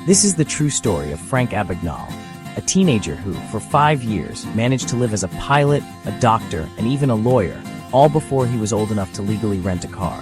This is the true story of Frank Abagnale, a teenager who, for 5 years, managed to live as a pilot, a doctor, and even a lawyer, all before he was old enough to legally rent a car.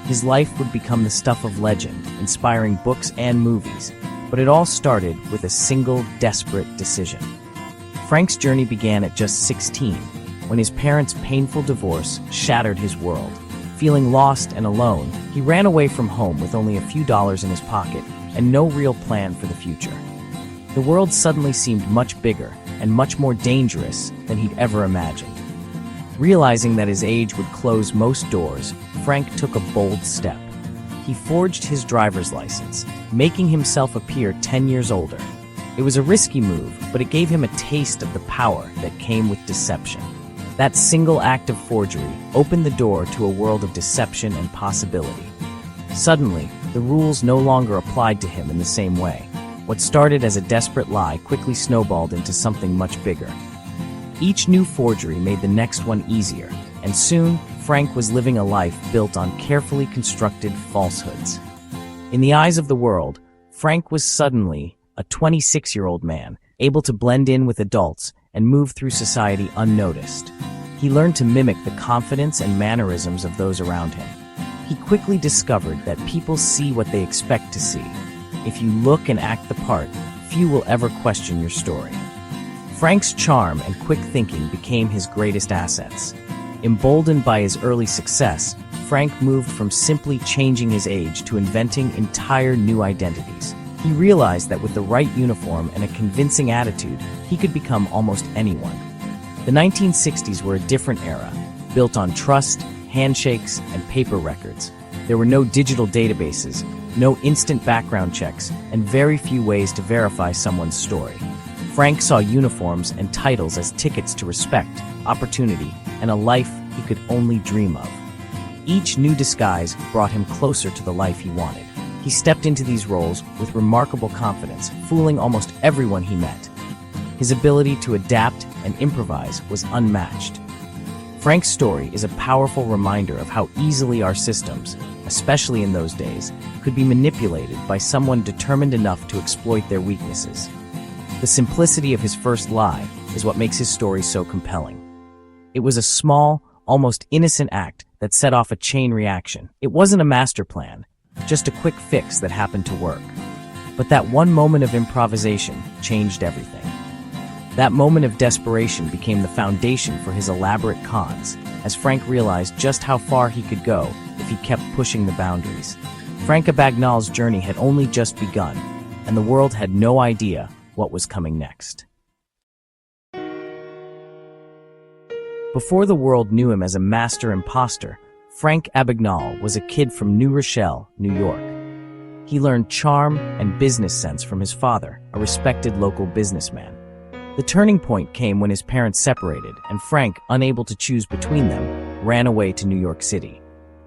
His life would become the stuff of legend, inspiring books and movies, but it all started with a single, desperate decision. Frank's journey began at just 16, when his parents' painful divorce shattered his world. Feeling lost and alone, he ran away from home with only a few dollars in his pocket and no real plan for the future. The world suddenly seemed much bigger and much more dangerous than he'd ever imagined. Realizing that his age would close most doors, Frank took a bold step. He forged his driver's license, making himself appear 10 years older. It was a risky move, but it gave him a taste of the power that came with deception. That single act of forgery opened the door to a world of deception and possibility. Suddenly, the rules no longer applied to him in the same way. What started as a desperate lie quickly snowballed into something much bigger. Each new forgery made the next one easier, and soon, Frank was living a life built on carefully constructed falsehoods. In the eyes of the world, Frank was suddenly a 26-year-old man, able to blend in with adults and move through society unnoticed. He learned to mimic the confidence and mannerisms of those around him. He quickly discovered that people see what they expect to see. If you look and act the part, few will ever question your story. Frank's charm and quick thinking became his greatest assets. Emboldened by his early success, Frank moved from simply changing his age to inventing entire new identities. He realized that with the right uniform and a convincing attitude, he could become almost anyone. The 1960s were a different era, built on trust, handshakes, and paper records. There were no digital databases, no instant background checks, and very few ways to verify someone's story. Frank saw uniforms and titles as tickets to respect, opportunity, and a life he could only dream of. Each new disguise brought him closer to the life he wanted. He stepped into these roles with remarkable confidence, fooling almost everyone he met. His ability to adapt and improvise was unmatched. Frank's story is a powerful reminder of how easily our systems, especially in those days, could be manipulated by someone determined enough to exploit their weaknesses. The simplicity of his first lie is what makes his story so compelling. It was a small, almost innocent act that set off a chain reaction. It wasn't a master plan, just a quick fix that happened to work. But that one moment of improvisation changed everything. That moment of desperation became the foundation for his elaborate cons, as Frank realized just how far he could go if he kept pushing the boundaries. Frank Abagnale's journey had only just begun, and the world had no idea what was coming next. Before the world knew him as a master imposter, Frank Abagnale was a kid from New Rochelle, New York. He learned charm and business sense from his father, a respected local businessman. The turning point came when his parents separated, and Frank, unable to choose between them, ran away to New York City.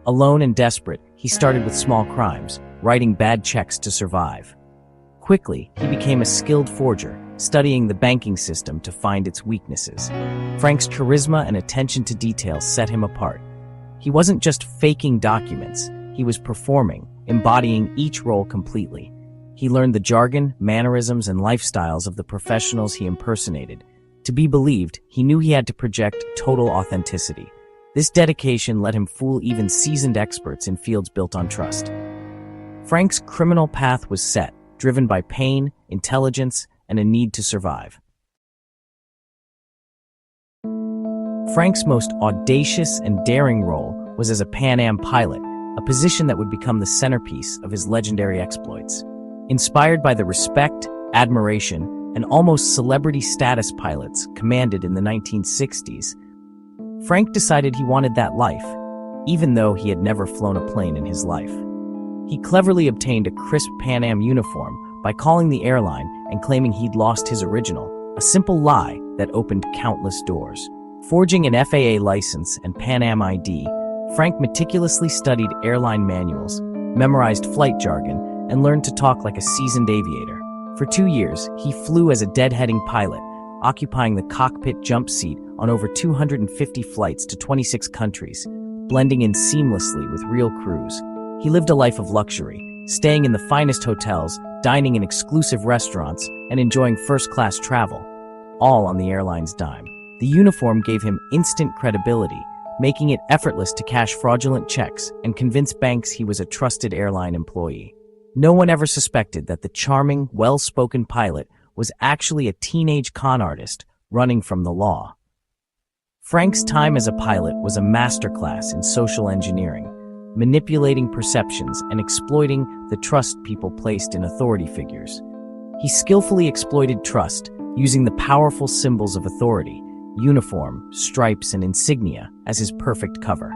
Alone and desperate, he started with small crimes, writing bad checks to survive. Quickly, he became a skilled forger, studying the banking system to find its weaknesses. Frank's charisma and attention to detail set him apart. He wasn't just faking documents, he was performing, embodying each role completely. He learned the jargon, mannerisms, and lifestyles of the professionals he impersonated. To be believed, he knew he had to project total authenticity. This dedication let him fool even seasoned experts in fields built on trust. Frank's criminal path was set, driven by pain, intelligence, and a need to survive. Frank's most audacious and daring role was as a Pan Am pilot, a position that would become the centerpiece of his legendary exploits. Inspired by the respect, admiration, and almost celebrity status pilots commanded in the 1960s, Frank decided he wanted that life, even though he had never flown a plane in his life. He cleverly obtained a crisp Pan Am uniform by calling the airline and claiming he'd lost his original, a simple lie that opened countless doors. Forging an FAA license and Pan Am ID, Frank meticulously studied airline manuals, memorized flight jargon, and learned to talk like a seasoned aviator. For 2 years, he flew as a deadheading pilot, occupying the cockpit jump seat on over 250 flights to 26 countries, blending in seamlessly with real crews. He lived a life of luxury, staying in the finest hotels, dining in exclusive restaurants, and enjoying first-class travel, all on the airline's dime. The uniform gave him instant credibility, making it effortless to cash fraudulent checks and convince banks he was a trusted airline employee. No one ever suspected that the charming, well-spoken pilot was actually a teenage con artist running from the law. Frank's time as a pilot was a masterclass in social engineering, manipulating perceptions and exploiting the trust people placed in authority figures. He skillfully exploited trust, using the powerful symbols of authority, uniform, stripes, and insignia as his perfect cover.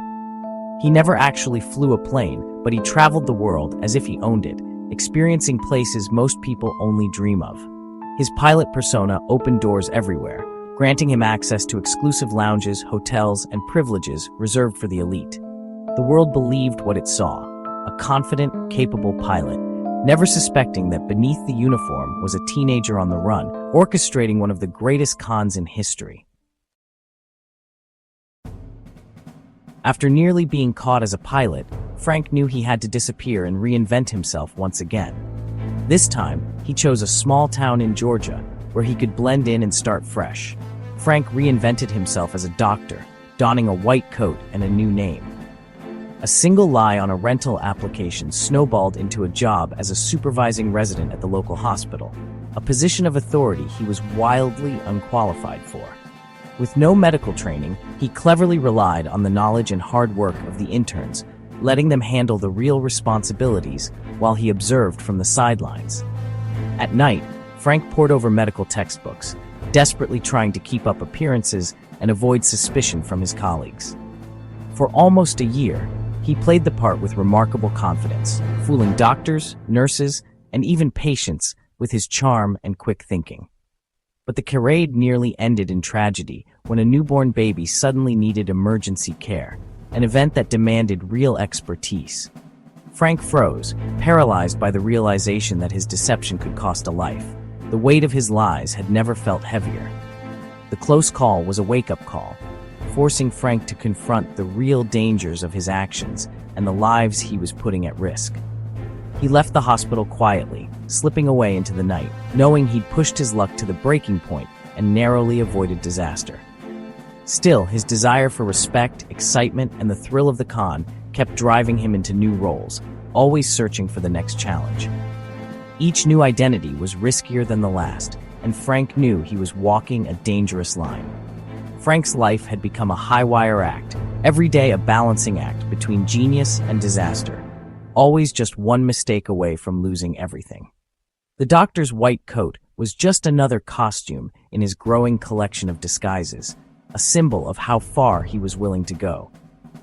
He never actually flew a plane, but he traveled the world as if he owned it, experiencing places most people only dream of. His pilot persona opened doors everywhere, granting him access to exclusive lounges, hotels, and privileges reserved for the elite. The world believed what it saw, a confident, capable pilot, never suspecting that beneath the uniform was a teenager on the run, orchestrating one of the greatest cons in history. After nearly being caught as a pilot, Frank knew he had to disappear and reinvent himself once again. This time, he chose a small town in Georgia, where he could blend in and start fresh. Frank reinvented himself as a doctor, donning a white coat and a new name. A single lie on a rental application snowballed into a job as a supervising resident at the local hospital, a position of authority he was wildly unqualified for. With no medical training, he cleverly relied on the knowledge and hard work of the interns, letting them handle the real responsibilities while he observed from the sidelines. At night, Frank pored over medical textbooks, desperately trying to keep up appearances and avoid suspicion from his colleagues. For almost a year, he played the part with remarkable confidence, fooling doctors, nurses, and even patients with his charm and quick thinking. But the charade nearly ended in tragedy when a newborn baby suddenly needed emergency care, an event that demanded real expertise. Frank froze, paralyzed by the realization that his deception could cost a life. The weight of his lies had never felt heavier. The close call was a wake-up call, forcing Frank to confront the real dangers of his actions and the lives he was putting at risk. He left the hospital quietly, slipping away into the night, knowing he'd pushed his luck to the breaking point and narrowly avoided disaster. Still, his desire for respect, excitement, and the thrill of the con kept driving him into new roles, always searching for the next challenge. Each new identity was riskier than the last, and Frank knew he was walking a dangerous line. Frank's life had become a high-wire act, every day a balancing act between genius and disaster, always just one mistake away from losing everything. The doctor's white coat was just another costume in his growing collection of disguises, a symbol of how far he was willing to go.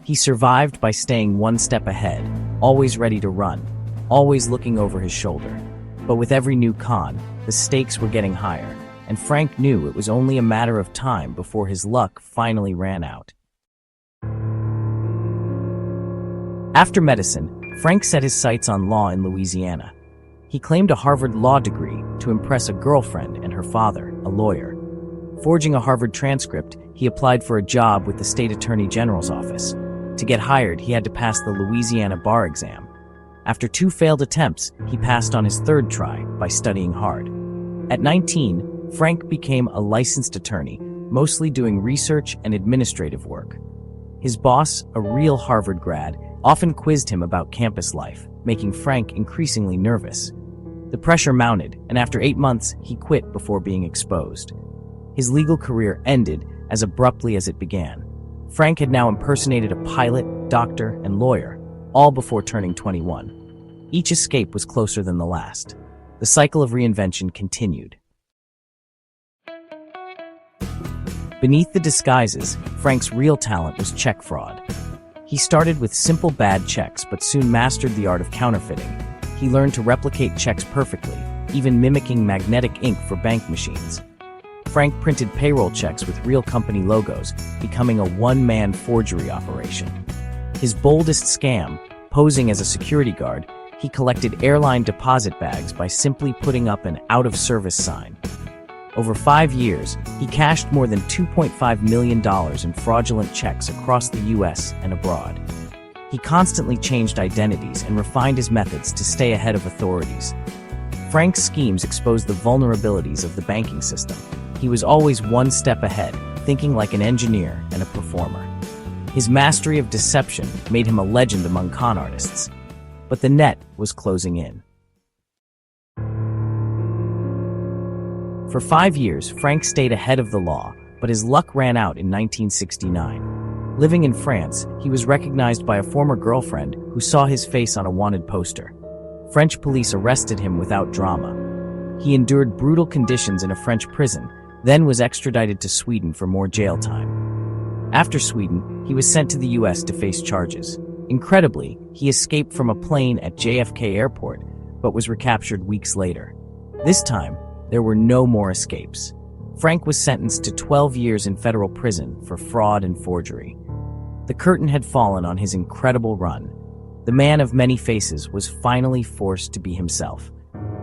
He survived by staying one step ahead, always ready to run, always looking over his shoulder. But with every new con, the stakes were getting higher, and Frank knew it was only a matter of time before his luck finally ran out. After medicine, Frank set his sights on law in Louisiana. He claimed a Harvard law degree to impress a girlfriend and her father, a lawyer. Forging a Harvard transcript, he applied for a job with the state attorney general's office. To get hired, he had to pass the Louisiana bar exam. After 2 failed attempts, he passed on his 3rd try by studying hard. At 19, Frank became a licensed attorney, mostly doing research and administrative work. His boss, a real Harvard grad, often quizzed him about campus life, making Frank increasingly nervous. The pressure mounted, and after 8 months, he quit before being exposed. His legal career ended as abruptly as it began. Frank had now impersonated a pilot, doctor, and lawyer, all before turning 21. Each escape was closer than the last. The cycle of reinvention continued. Beneath the disguises, Frank's real talent was check fraud. He started with simple bad checks but soon mastered the art of counterfeiting. He learned to replicate checks perfectly, even mimicking magnetic ink for bank machines. Frank printed payroll checks with real company logos, becoming a one-man forgery operation. His boldest scam, posing as a security guard, he collected airline deposit bags by simply putting up an out-of-service sign. Over 5 years, he cashed more than $2.5 million in fraudulent checks across the U.S. and abroad. He constantly changed identities and refined his methods to stay ahead of authorities. Frank's schemes exposed the vulnerabilities of the banking system. He was always one step ahead, thinking like an engineer and a performer. His mastery of deception made him a legend among con artists. But the net was closing in. For 5 years, Frank stayed ahead of the law, but his luck ran out in 1969. Living in France, he was recognized by a former girlfriend who saw his face on a wanted poster. French police arrested him without drama. He endured brutal conditions in a French prison, then was extradited to Sweden for more jail time. After Sweden, he was sent to the US to face charges. Incredibly, he escaped from a plane at JFK Airport, but was recaptured weeks later. This time, there were no more escapes. Frank was sentenced to 12 years in federal prison for fraud and forgery. The curtain had fallen on his incredible run. The man of many faces was finally forced to be himself.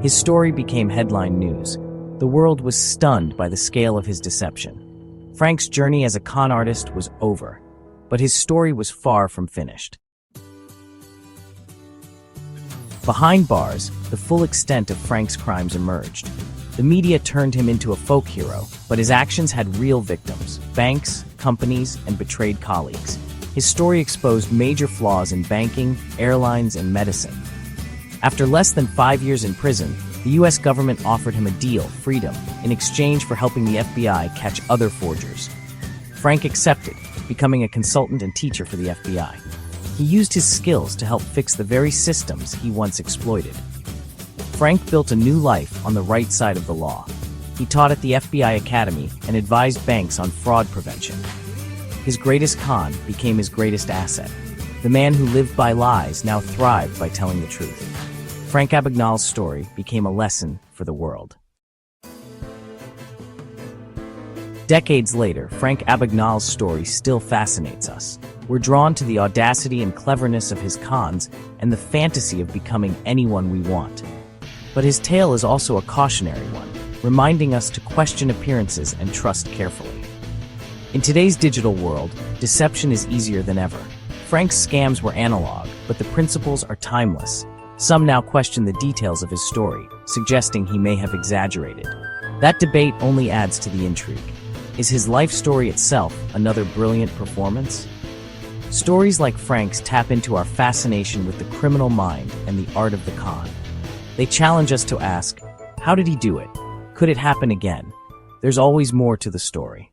His story became headline news. The world was stunned by the scale of his deception. Frank's journey as a con artist was over, but his story was far from finished. Behind bars, the full extent of Frank's crimes emerged. The media turned him into a folk hero, but his actions had real victims: banks, companies, and betrayed colleagues. His story exposed major flaws in banking, airlines, and medicine. After less than 5 years in prison, the US government offered him a deal, freedom, in exchange for helping the FBI catch other forgers. Frank accepted, becoming a consultant and teacher for the FBI. He used his skills to help fix the very systems he once exploited. Frank built a new life on the right side of the law. He taught at the FBI Academy and advised banks on fraud prevention. His greatest con became his greatest asset. The man who lived by lies now thrived by telling the truth. Frank Abagnale's story became a lesson for the world. Decades later, Frank Abagnale's story still fascinates us. We're drawn to the audacity and cleverness of his cons and the fantasy of becoming anyone we want. But his tale is also a cautionary one, reminding us to question appearances and trust carefully. In today's digital world, deception is easier than ever. Frank's scams were analog, but the principles are timeless. Some now question the details of his story, suggesting he may have exaggerated. That debate only adds to the intrigue. Is his life story itself another brilliant performance? Stories like Frank's tap into our fascination with the criminal mind and the art of the con. They challenge us to ask, how did he do it? Could it happen again? There's always more to the story.